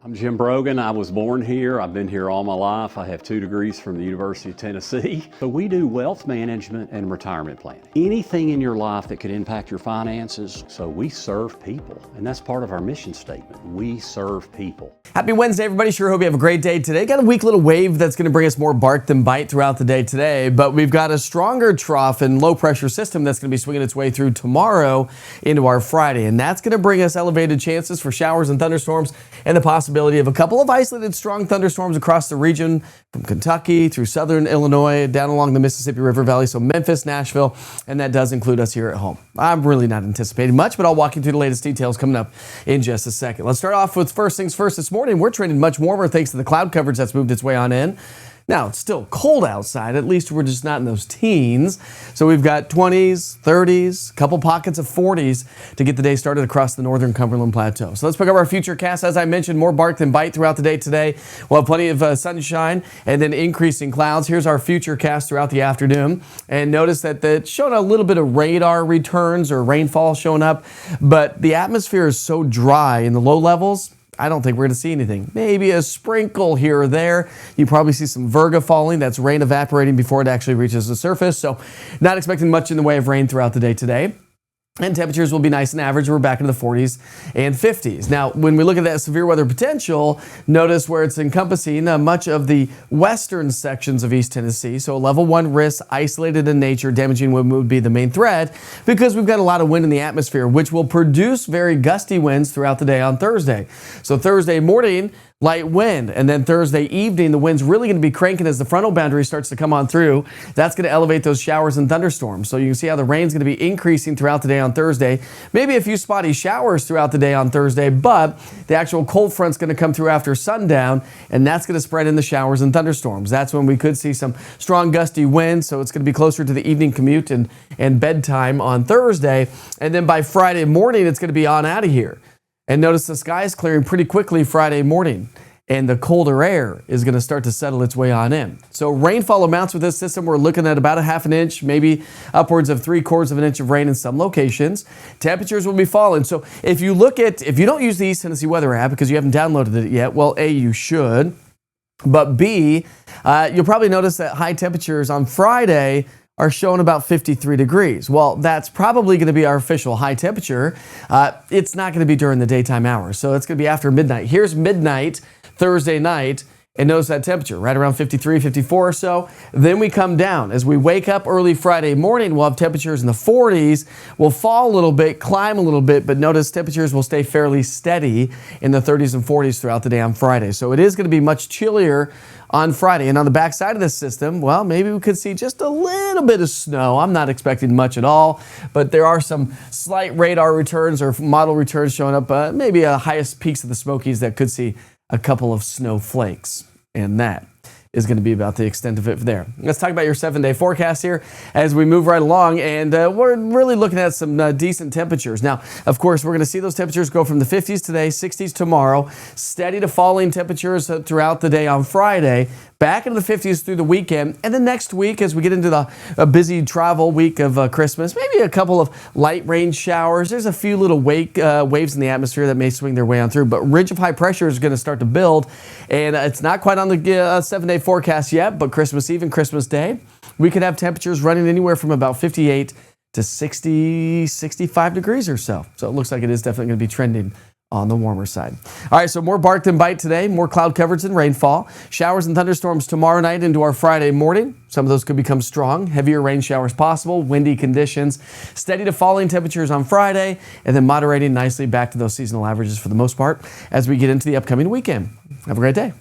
I'm Jim Brogan. I was born here. I've been here all my life. I have 2 degrees from the University of Tennessee. So we do wealth management and retirement planning. Anything in your life that could impact your finances. So we serve people. And that's part of our mission statement. We serve people. Happy Wednesday, everybody. Sure hope you have a great day today. Got a weak little wave that's going to bring us more bark than bite throughout the day today. But we've got a stronger trough and low pressure system that's going to be swinging its way through tomorrow into our Friday. And that's going to bring us elevated chances for showers and thunderstorms and the possibility of a couple of isolated strong thunderstorms across the region from Kentucky through southern Illinois, down along the Mississippi River Valley, so Memphis, Nashville, and that does include us here at home. I'm really not anticipating much, but I'll walk you through the latest details coming up in just a second. Let's start off with first things first. This morning, we're trending much warmer thanks to the cloud coverage that's moved its way on in. Now, it's still cold outside. At least we're just not in those teens. So we've got 20s, 30s, a couple pockets of 40s to get the day started across the northern Cumberland Plateau. So let's pick up our future cast. As I mentioned, more bark than bite throughout the day today. We'll have plenty of sunshine and then increasing clouds. Here's our future cast throughout the afternoon. And notice that it's showing a little bit of radar returns or rainfall showing up. But the atmosphere is so dry in the low levels, I don't think we're going to see anything. Maybe a sprinkle here or there. You probably see some virga falling. That's rain evaporating before it actually reaches the surface. So not expecting much in the way of rain throughout the day today. And temperatures will be nice and average. We're back into the 40s and 50s. Now, when we look at that severe weather potential, notice where it's encompassing much of the western sections of East Tennessee. So level 1 risk, isolated in nature, damaging wind would be the main threat because we've got a lot of wind in the atmosphere, which will produce very gusty winds throughout the day on Thursday. So Thursday morning, light wind, and then Thursday evening, the wind's really going to be cranking as the frontal boundary starts to come on through. That's going to elevate those showers and thunderstorms. So you can see how the rain's going to be increasing throughout the day on Thursday. Maybe a few spotty showers throughout the day on Thursday, but the actual cold front's going to come through after sundown, and that's going to spread in the showers and thunderstorms. That's when we could see some strong gusty winds, so it's going to be closer to the evening commute and bedtime on Thursday. And then by Friday morning, it's going to be on out of here. And notice the sky is clearing pretty quickly Friday morning, and the colder air is going to start to settle its way on in. So rainfall amounts with this system, we're looking at about a half an inch, maybe upwards of 3/4 of an inch of rain in some locations. Temperatures will be falling. So if you don't use the East Tennessee Weather app because you haven't downloaded it yet, well, A, you should, but B, you'll probably notice that high temperatures on Friday are showing about 53 degrees. Well, that's probably going to be our official high temperature. It's not going to be during the daytime hours, so it's going to be after midnight. Here's midnight Thursday night, and notice that temperature, right around 53, 54 or so. Then we come down. As we wake up early Friday morning, we'll have temperatures in the 40s. We'll fall a little bit, climb a little bit, but notice temperatures will stay fairly steady in the 30s and 40s throughout the day on Friday. So it is going to be much chillier on Friday. And on the backside of this system, well, maybe we could see just a little bit of snow. I'm not expecting much at all, but there are some slight radar returns or model returns showing up, maybe highest peaks of the Smokies that could see a couple of snowflakes. And that is going to be about the extent of it there. Let's talk about your 7-day forecast here as we move right along. And we're really looking at some decent temperatures. Now, of course, we're going to see those temperatures go from the 50s today, 60s tomorrow, steady to falling temperatures throughout the day on Friday, back into the 50s through the weekend. And then next week, as we get into the busy travel week of Christmas, maybe a couple of light rain showers. There's a few little waves in the atmosphere that may swing their way on through. But ridge of high pressure is going to start to build. And it's not quite on the 7-day forecast yet, but Christmas Eve and Christmas Day, we could have temperatures running anywhere from about 58 to 60, 65 degrees or so. So it looks like it is definitely going to be trending on the warmer side. All right, so more bark than bite today, more cloud coverage than rainfall. Showers and thunderstorms tomorrow night into our Friday morning. Some of those could become strong. Heavier rain showers possible, windy conditions. Steady to falling temperatures on Friday, and then moderating nicely back to those seasonal averages for the most part as we get into the upcoming weekend. Have a great day.